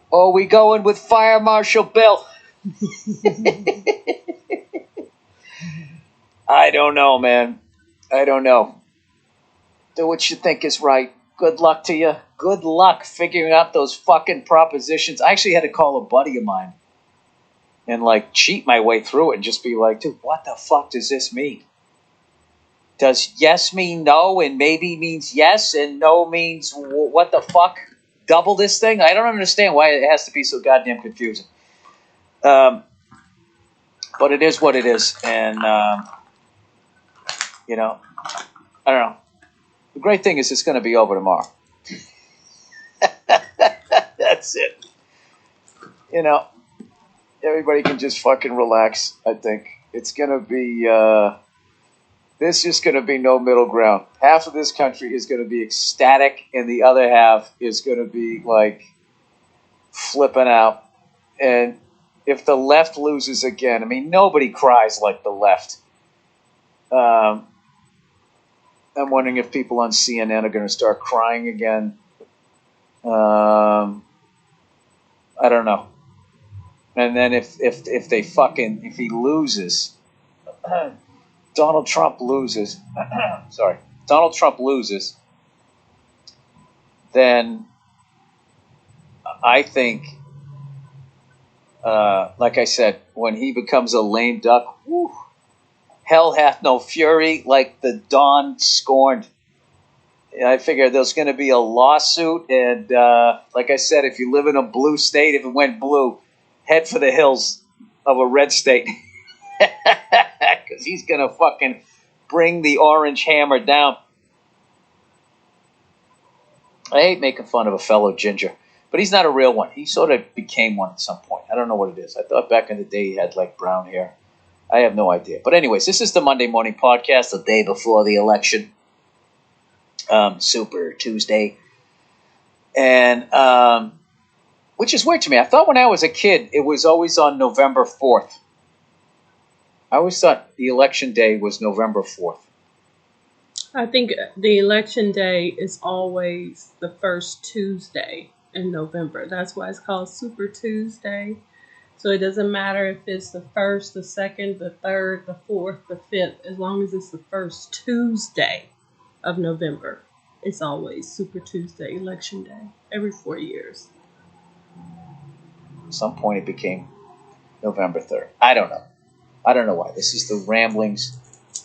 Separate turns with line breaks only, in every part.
Or are we going with Fire Marshal Bill? I don't know, man. I don't know. Do what you think is right. Good luck to you. Good luck figuring out those fucking propositions. I actually had to call a buddy of mine and like cheat my way through it and just be like, dude, what the fuck does this mean? Does yes mean no and maybe means yes and no means what the fuck? Double this thing? I don't understand why it has to be so goddamn confusing. But it is what it is. And, you know, I don't know. The great thing is it's going to be over tomorrow. That's it. You know, everybody can just fucking relax, I think. It's going to be, there's just going to be no middle ground. Half of this country is going to be ecstatic, and the other half is going to be, like, flipping out. And if the left loses again, I mean, nobody cries like the left. I'm wondering if people on CNN are going to start crying again. I don't know. And then if he loses, Donald Trump loses. Donald Trump loses, then I think, like I said, when he becomes a lame duck, whew, hell hath no fury like the dawn scorned. I figure there's going to be a lawsuit, and like I said, if you live in a blue state, if it went blue, head for the hills of a red state. Because he's going to fucking bring the orange hammer down. I hate making fun of a fellow ginger, but he's not a real one. He sort of became one at some point. I don't know what it is. I thought back in the day he had like brown hair. I have no idea. But anyways, this is the Monday Morning Podcast, the day before the election. Super Tuesday. And, which is weird to me. I thought when I was a kid, it was always on November 4th. I always thought the election day was November 4th.
I think the election day is always the first Tuesday in November. That's why it's called Super Tuesday. So it doesn't matter if it's the 1st, the 2nd, the 3rd, the 4th, the 5th. As long as it's the first Tuesday of November, it's always Super Tuesday, Election Day, every 4 years.
At some point it became November 3rd. I don't know. I don't know why. This is the ramblings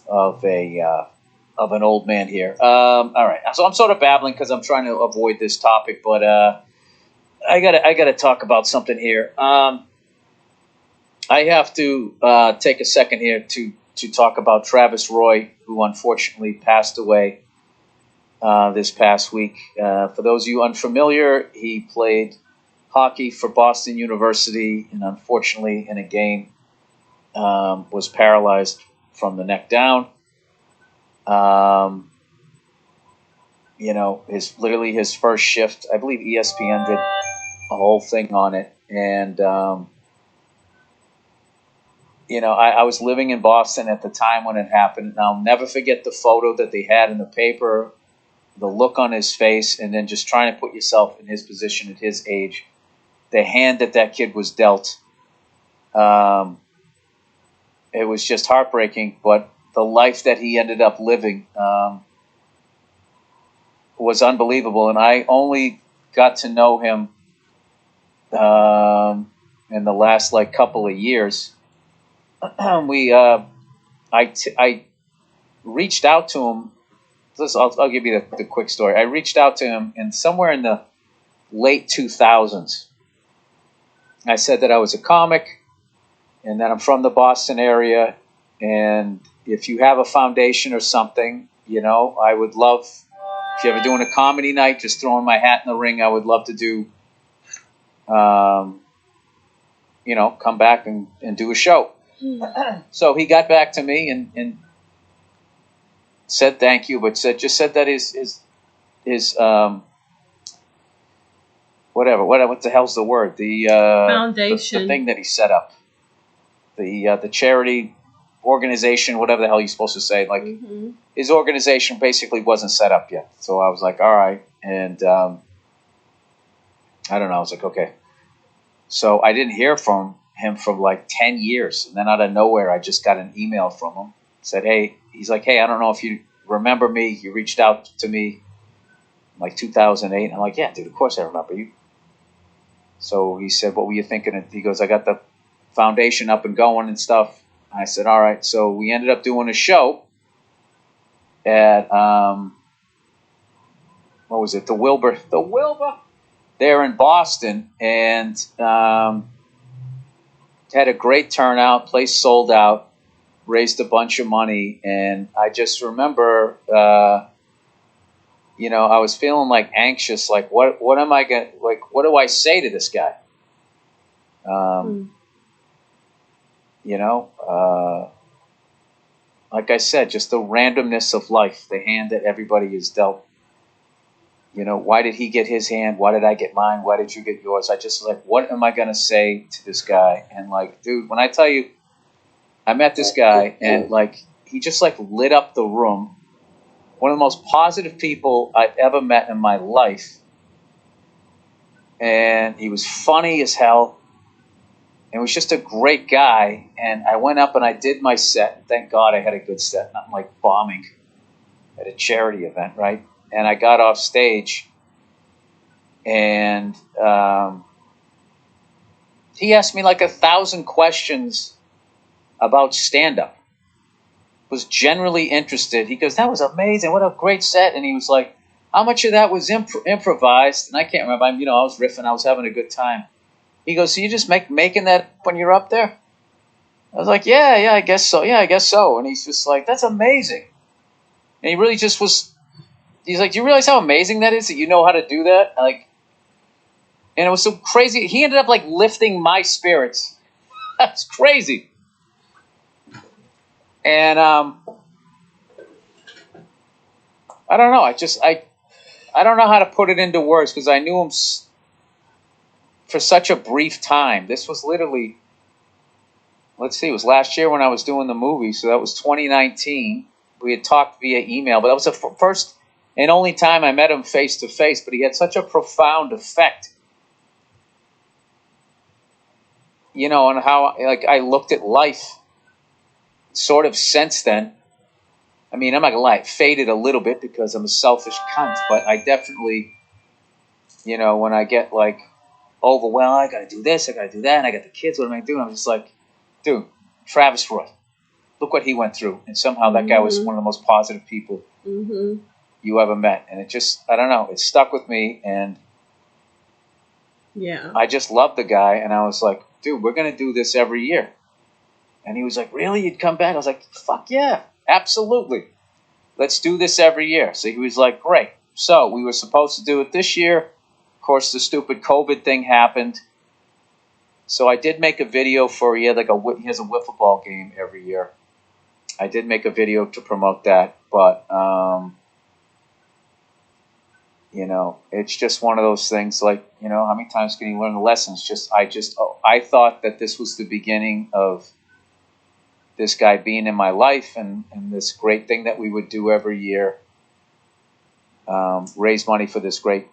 of an old man here. All right. So I'm sort of babbling because I'm trying to avoid this topic, but I gotta talk about something here. I have to take a second here to talk about Travis Roy, who unfortunately passed away this past week. For those of you unfamiliar, he played hockey for Boston University, and unfortunately in a game was paralyzed from the neck down. You know, his first shift, I believe ESPN did a whole thing on it. And, you know, I was living in Boston at the time when it happened. And I'll never forget the photo that they had in the paper, the look on his face, and then just trying to put yourself in his position at his age. The hand that kid was dealt. It was just heartbreaking, but the life that he ended up living was unbelievable. And I only got to know him in the last like couple of years. I reached out to him. I'll give you the quick story. I reached out to him somewhere in the late 2000s. I said that I was a comic and that I'm from the Boston area. And if you have a foundation or something, you know, I would love, if you're ever doing a comedy night, just throwing my hat in the ring, I would love to do, you know, come back and do a show. So he got back to me and said thank you, but just said that his what the hell's the word? The
foundation,
the thing that he set up, the charity organization, whatever the hell you're supposed to say. Like his organization basically wasn't set up yet. So I was like, all right, and I don't know. I was like, okay. So I didn't hear from him for like 10 years. And then out of nowhere, I just got an email from him. Said, hey, he's like, hey, I don't know if you remember me. You reached out to me in like 2008. And I'm like, yeah, dude, of course I remember you. So he said, what were you thinking? He goes, I got the foundation up and going and stuff. And I said, all right. So we ended up doing a show at, what was it? The Wilbur there in Boston. And had a great turnout. Place sold out. Raised a bunch of money. And I just remember, you know, I was feeling like anxious. Like, what am I going to, like, what do I say to this guy? You know, like I said, just the randomness of life, the hand that everybody is dealt. You know, why did he get his hand? Why did I get mine? Why did you get yours? I just like, what am I going to say to this guy? And like, dude, when I tell you, I met this guy and like, he just like lit up the room. One of the most positive people I've ever met in my life. And he was funny as hell. And was just a great guy. And I went up and I did my set. Thank God I had a good set. Not like bombing at a charity event, right? And I got off stage. And he asked me like 1,000 questions about stand-up. Was generally interested. He goes, that was amazing. What a great set. And he was like, how much of that was improvised? And I can't remember. You know, I was riffing. I was having a good time. He goes, so you just making that when you're up there? I was like, yeah, I guess so. Yeah, I guess so. And he's just like, that's amazing. And he really just was, he's like, do you realize how amazing that is that you know how to do that? Like, and it was so crazy. He ended up like lifting my spirits. That's crazy. And I don't know. I don't know how to put it into words because I knew him for such a brief time. This was literally, let's see, it was last year when I was doing the movie. So that was 2019. We had talked via email, but that was the first and only time I met him face to face. But he had such a profound effect, you know, on how like I looked at life sort of since then. I mean, I'm not gonna lie, it faded a little bit because I'm a selfish cunt, but I definitely, you know, when I get like overwhelmed, I gotta do this, I gotta do that, and I got the kids, what am I doing? I'm just like, dude, Travis Roy, look what he went through. And somehow that guy was one of the most positive people you ever met. And it just, I don't know, it stuck with me. And
yeah,
I just loved the guy. And I was like, dude, we're gonna do this every year. And he was like, really? You'd come back? I was like, fuck yeah, absolutely. Let's do this every year. So he was like, great. So we were supposed to do it this year. Of course, the stupid COVID thing happened. So I did make a video for, he has a wiffle ball game every year. I did make a video to promote that. But, you know, it's just one of those things like, you know, how many times can you learn the lessons? I thought that this was the beginning of this guy being in my life and this great thing that we would do every year, raise money for this great,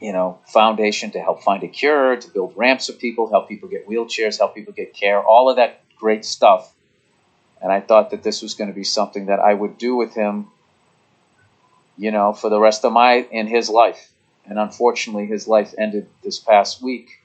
you know, foundation to help find a cure, to build ramps for people, help people get wheelchairs, help people get care, all of that great stuff. And I thought that this was going to be something that I would do with him, you know, for the rest of in his life. And unfortunately, his life ended this past week.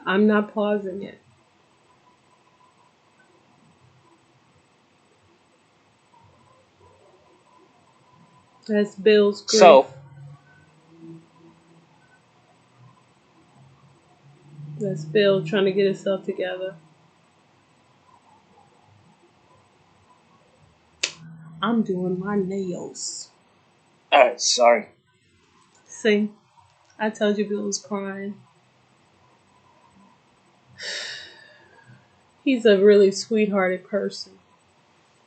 I'm not pausing it. That's Bill's grief.
So,
that's Bill trying to get himself together. I'm doing my nails.
all right, sorry.
See, I told you Bill was crying. He's a really sweethearted person.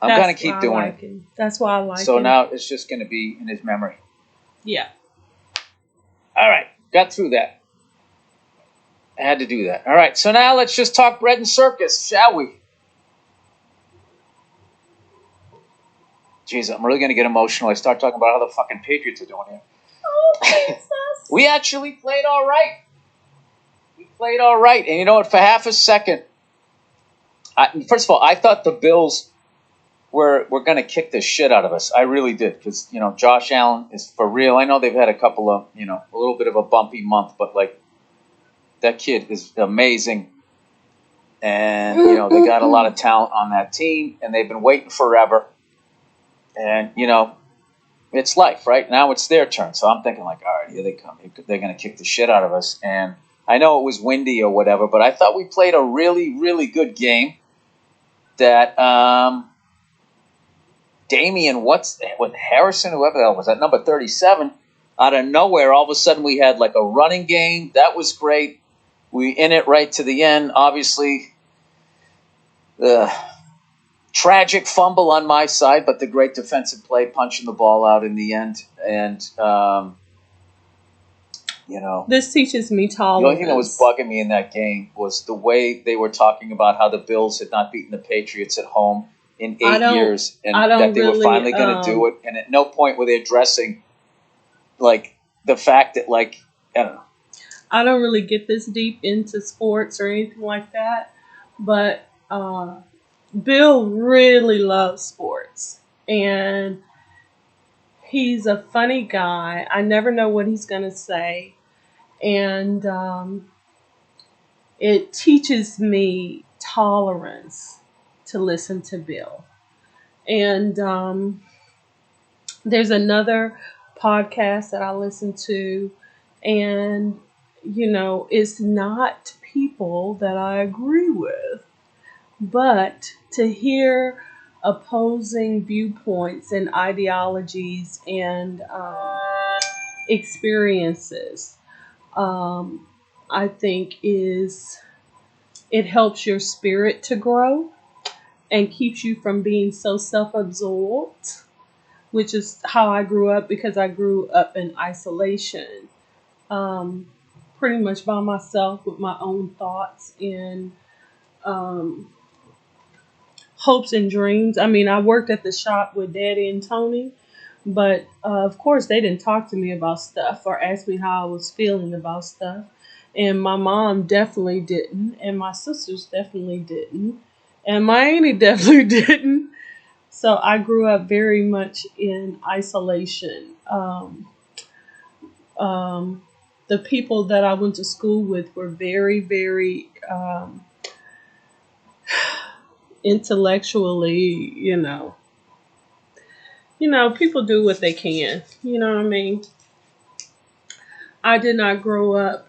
I'm going to keep doing it.
Him. That's why I like him.
So now it's just going to be in his memory.
Yeah.
All right, got through that. I had to do that. All right, so now let's just talk bread and circus, shall we? Jeez, I'm really going to get emotional. I start talking about how the fucking Patriots are doing here.
Oh, Jesus.
We actually played all right. And you know what? For half a second, first of all, I thought the Bills were going to kick the shit out of us. I really did, because, you know, Josh Allen is for real. I know they've had a couple of, you know, a little bit of a bumpy month, but, like, that kid is amazing. And, you know, they got a lot of talent on that team, and they've been waiting forever. And, you know, it's life, right? Now it's their turn. So I'm thinking, like, all right, here they come. They're going to kick the shit out of us. And I know it was windy or whatever, but I thought we played a really, really good game. That Damian, with Harrison, whoever the hell was that, number 37, out of nowhere, all of a sudden we had like a running game. That was great. We in it right to the end. Obviously, the tragic fumble on my side, but the great defensive play, punching the ball out in the end. And, you know,
This teaches me
the only thing that was
tolerance.
bugging me in that game was the way they were talking about how the Bills had not beaten the Patriots at home in
I
8
don't
years, and
I
that
don't
they were
really
finally going to do it. And at no point were they addressing, like, the fact that, like, I don't know.
I don't really get this deep into sports or anything like that, but Bill really loves sports, and he's a funny guy. I never know what he's gonna say, and it teaches me tolerance to listen to Bill. And there's another podcast that I listen to, and it's not people that I agree with, but to hear opposing viewpoints and ideologies and experiences, I think it helps your spirit to grow and keeps you from being so self-absorbed, which is how I grew up, because I grew up in isolation, um, pretty much by myself with my own thoughts and um, hopes and dreams. I mean, I worked at the shop with Daddy and Tony, but of course, they didn't talk to me about stuff or ask me how I was feeling about stuff. And my mom definitely didn't, and my sisters definitely didn't, and my auntie definitely didn't. So I grew up very much in isolation. Um, the people that I went to school with were very, very intellectually, people do what they can. You know what I mean? I did not grow up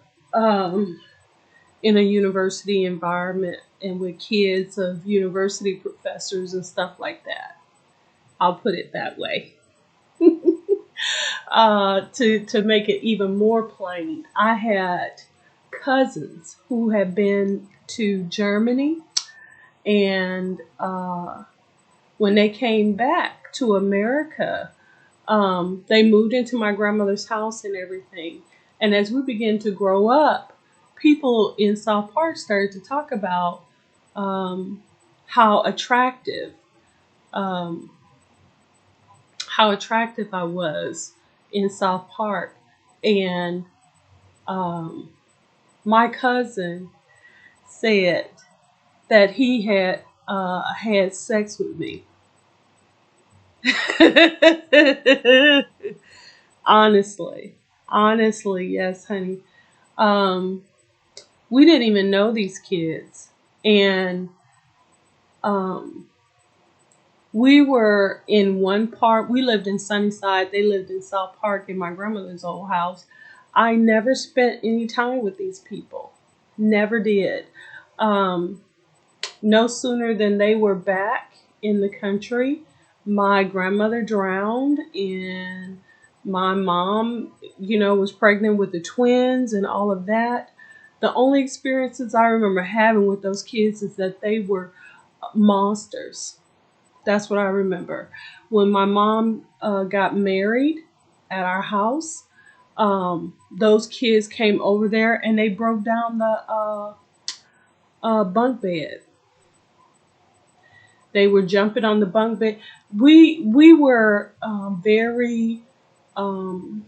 in a university environment and with kids of university professors and stuff like that. I'll put it that way. To make it even more plain, I had cousins who had been to Germany, and when they came back to America, they moved into my grandmother's house and everything. And as we began to grow up, people in South Park started to talk about um, how attractive, um, how attractive I was in South Park, and um, my cousin said that he had sex with me. honestly, honestly, yes, honey. Um, we didn't even know these kids, and um, we were in one part. We lived in Sunnyside. They lived in South Park in my grandmother's old house. I never spent any time with these people. Never did. Um, no sooner than they were back in the country, my grandmother drowned, and my mom, was pregnant with the twins and all of that. The only experiences I remember having with those kids is that they were monsters. That's what I remember. When my mom got married at our house, those kids came over there and they broke down the bunk bed. They were jumping on the bunk bed. We were very um,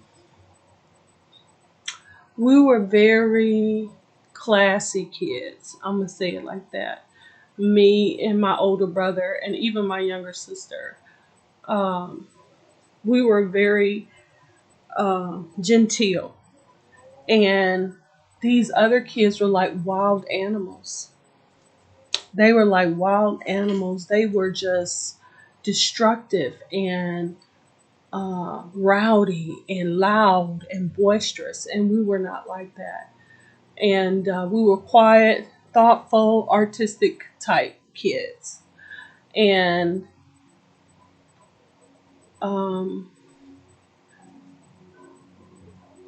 we were very classy kids. I'm gonna say it like that. Me and my older brother and even my younger sister. Um, we were very genteel, and these other kids were like wild animals. They were like wild animals. They were just destructive and rowdy and loud and boisterous, and we were not like that. And we were quiet, thoughtful, artistic type kids. And um,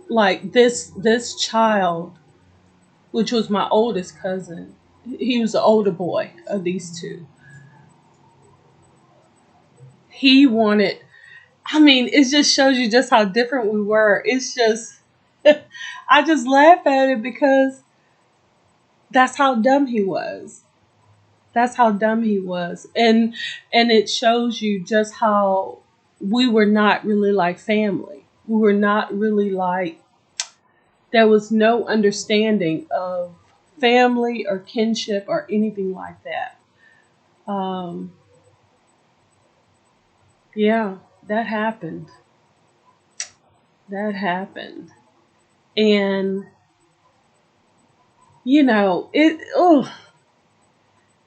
like this child, which was my oldest cousin, he was the older boy of these two. He wanted, I mean, it just shows you just how different we were. It's just, I just laugh at it because that's how dumb he was. That's how dumb he was. And it shows you just how we were not really like family. We were not really like, there was no understanding of family or kinship or anything like that. Um, yeah, that happened. That happened. And it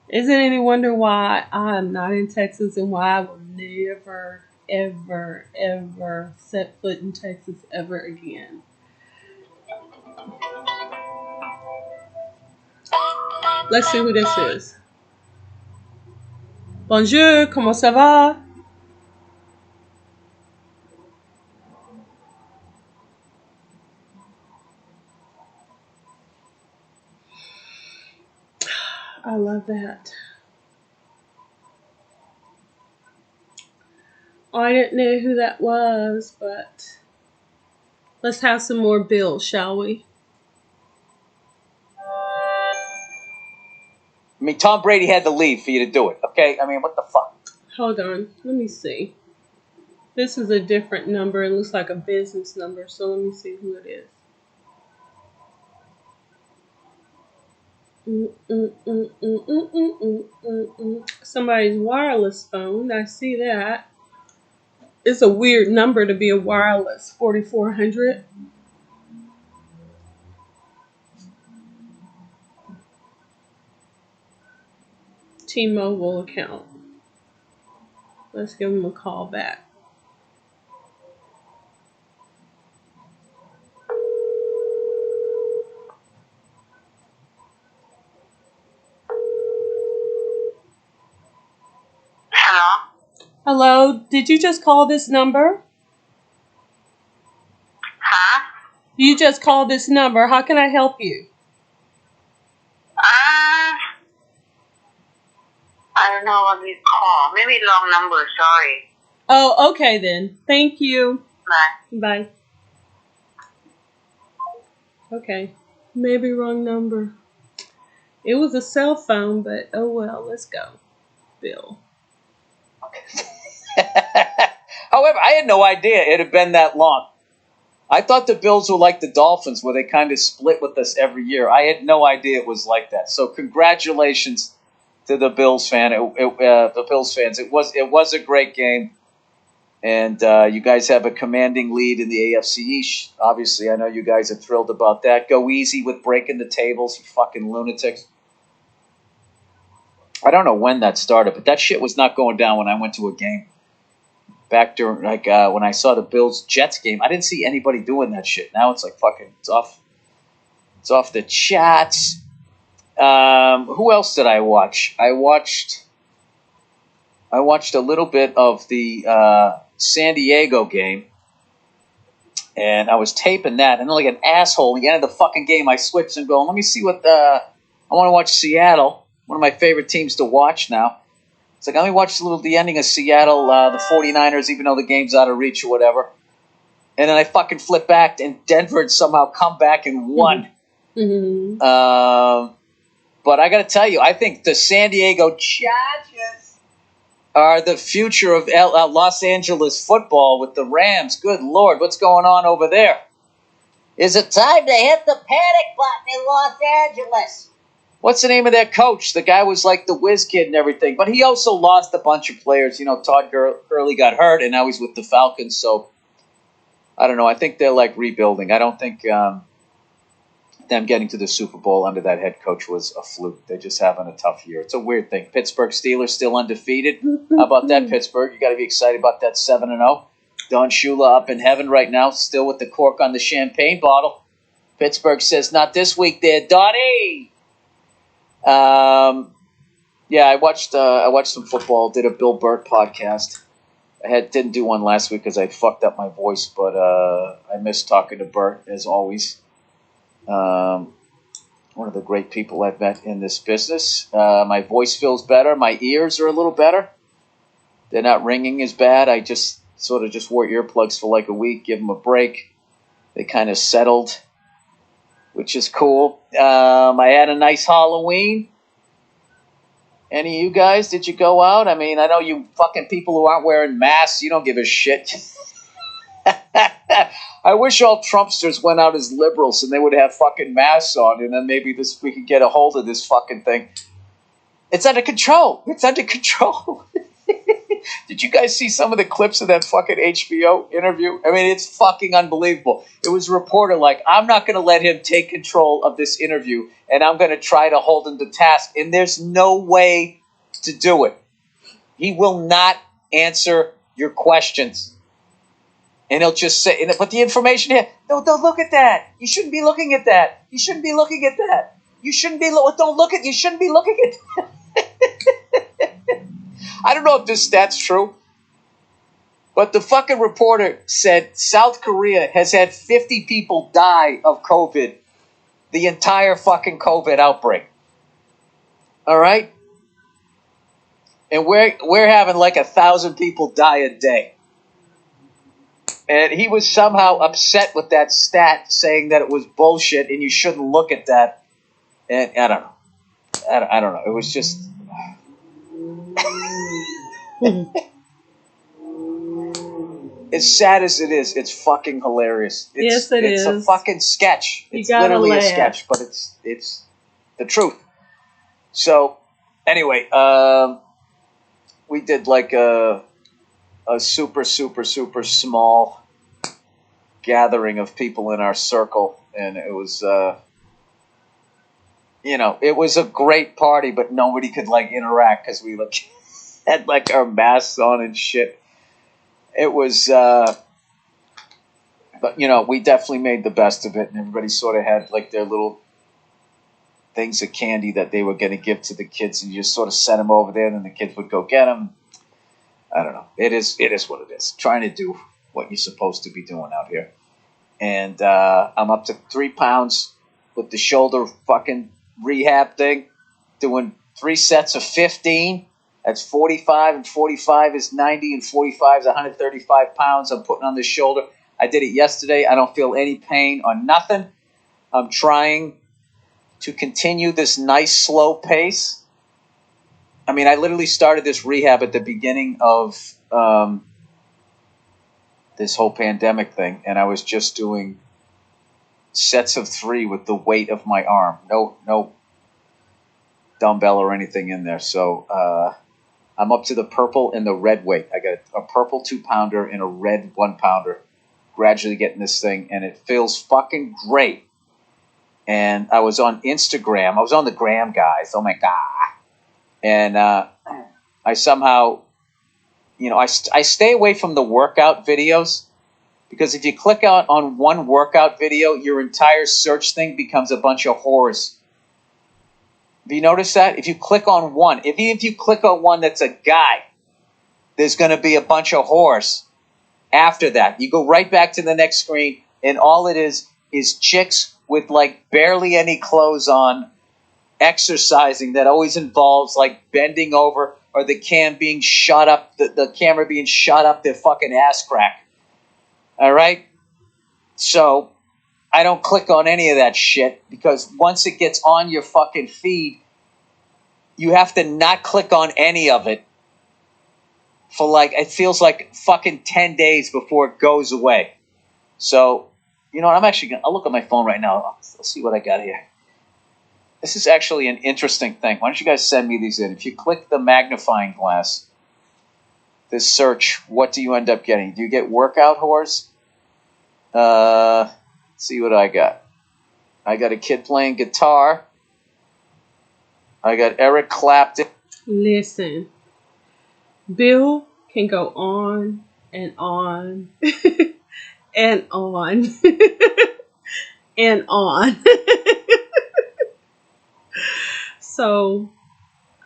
isn't any wonder why I'm not in Texas and why I will never, ever, ever set foot in Texas ever again. Let's see who this is. Bonjour, comment ça va? I love that. I didn't know who that was, but let's have some more bills, shall we?
I mean, Tom Brady had to leave for you to do it, okay? I mean, what the fuck?
Hold on, let me see. This is a different number. It looks like a business number, so let me see who it is. Somebody's wireless phone. I see that. It's a weird number to be a wireless. 4400. T-Mobile account. Let's give them a call back.
Hello?
Hello, did you just call this number?
Huh?
You just called this number. How can I help you?
I don't know what you call. Maybe long number, sorry.
Oh, okay then. Thank you.
Bye.
Bye. Okay. Maybe wrong number. It was a cell phone, but oh well, let's go. Bill.
However, I had no idea it had been that long. I thought the Bills were like the Dolphins, where they kind of split with us every year. I had no idea it was like that. So congratulations to the Bills the Bills fans. It was a great game, and you guys have a commanding lead in the AFC East. Obviously, I know you guys are thrilled about that. Go easy with breaking the tables, you fucking lunatics. I don't know when that started, but that shit was not going down when I went to a game. Back during, when I saw the Bills-Jets game, I didn't see anybody doing that shit. Now it's like fucking, it's off the chats. Who else did I watch? I watched a little bit of the San Diego game, and I was taping that, and then like an asshole, at the end of the fucking game, I switched and go, let me see what I want to watch Seattle, one of my favorite teams to watch now. It's like, let me watch the ending of Seattle, the 49ers, even though the game's out of reach or whatever. And then I fucking flipped back, and Denver had somehow come back and won.
Mm-hmm.
But I got to tell you, I think the San Diego Chargers are the future of Los Angeles football with the Rams. Good Lord, what's going on over there? Is it time to hit the panic button in Los Angeles? What's the name of that coach? The guy was like the whiz kid and everything, but he also lost a bunch of players. You know, Todd Gurley got hurt, and now he's with the Falcons, so I don't know. I think they're like rebuilding. I don't think them getting to the Super Bowl under that head coach was a fluke. They're just having a tough year. It's a weird thing. Pittsburgh Steelers still undefeated. How about that, Pittsburgh? You got to be excited about that 7-0. Don Shula up in heaven right now, still with the cork on the champagne bottle. Pittsburgh says, not this week there, Donnie. Yeah, I watched some football, did a Bill Burr podcast. Didn't do one last week because I fucked up my voice, but I miss talking to Burr, as always. One of the great people I've met in this business. My voice feels better. My ears are a little better. They're not ringing as bad. I just sort of just wore earplugs for like a week, give them a break. They kind of settled, which is cool. I had a nice Halloween. Any of you guys, did you go out? I mean, I know you fucking people who aren't wearing masks, you don't give a shit. I wish all Trumpsters went out as liberals and they would have fucking masks on, and then maybe we could get a hold of this fucking thing. It's under control. It's under control. Did you guys see some of the clips of that fucking HBO interview? I mean, it's fucking unbelievable. It was a reporter like, I'm not going to let him take control of this interview, and I'm going to try to hold him to task. And there's no way to do it. He will not answer your questions. And he'll just say, but the information here, don't look at that. You shouldn't be looking at that. You shouldn't be looking at that. You shouldn't be, you shouldn't be looking at that. I don't know if this stat's true, but the fucking reporter said South Korea has had 50 people die of COVID, the entire fucking COVID outbreak. All right? And we're having like 1,000 people die a day. And he was somehow upset with that stat, saying that it was bullshit and you shouldn't look at that. And I don't know. I don't know. It was just... As sad as it is, it's fucking hilarious. It's a fucking sketch. It's literally a sketch, but it's the truth. So, anyway, we did like a super, super, super small gathering of people in our circle, and it was, it was a great party, but nobody could like interact because we had like our masks on and shit. It was, but we definitely made the best of it, and everybody sort of had like their little things of candy that they were going to give to the kids, and you just sort of sent them over there, and then the kids would go get them. I don't know. It is what it is. Trying to do what you're supposed to be doing out here. And I'm up to 3 pounds with the shoulder fucking rehab thing, doing 3 sets of 15. That's 45, and 45 is 90, and 45 is 135 pounds I'm putting on the shoulder. I did it yesterday. I don't feel any pain or nothing. I'm trying to continue this nice, slow pace. I mean, I literally started this rehab at the beginning of this whole pandemic thing, and I was just doing sets of 3 with the weight of my arm. No dumbbell or anything in there. So I'm up to the purple and the red weight. I got a purple 2-pounder and a red 1-pounder. Gradually getting this thing, and it feels fucking great. And I was on Instagram. I was on the gram, guys. Oh, my God. And I somehow, I stay away from the workout videos, because if you click out on one workout video, your entire search thing becomes a bunch of whores. Have you noticed that? If you click on one, if you click on one that's a guy, there's going to be a bunch of whores after that. You go right back to the next screen, and all it is chicks with like barely any clothes on, exercising that always involves like bending over or the cam being shot up, the camera being shot up their fucking ass crack. All right? So I don't click on any of that shit because once it gets on your fucking feed, you have to not click on any of it for like, it feels like fucking 10 days before it goes away. So, you know what, I'll look at my phone right now. I'll see what I got here. This is actually an interesting thing. Why don't you guys send me these in? If you click the magnifying glass, this search, what do you end up getting? Do you get workout whores? Let's see what I got. I got a kid playing guitar. I got Eric Clapton.
Listen, Bill can go on and on and on and on. So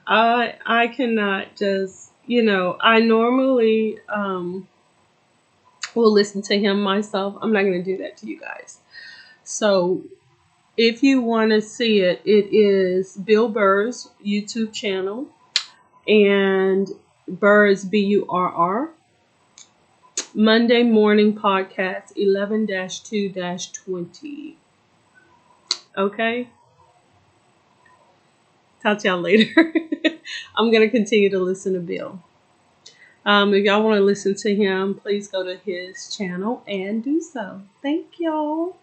I cannot just, I normally will listen to him myself. I'm not going to do that to you guys. So if you want to see it, it is Bill Burr's YouTube channel, and Burr is Burr. Monday Morning Podcast 11-2-20. Okay? Talk to y'all later. I'm going to continue to listen to Bill. If y'all want to listen to him, please go to his channel and do so. Thank y'all.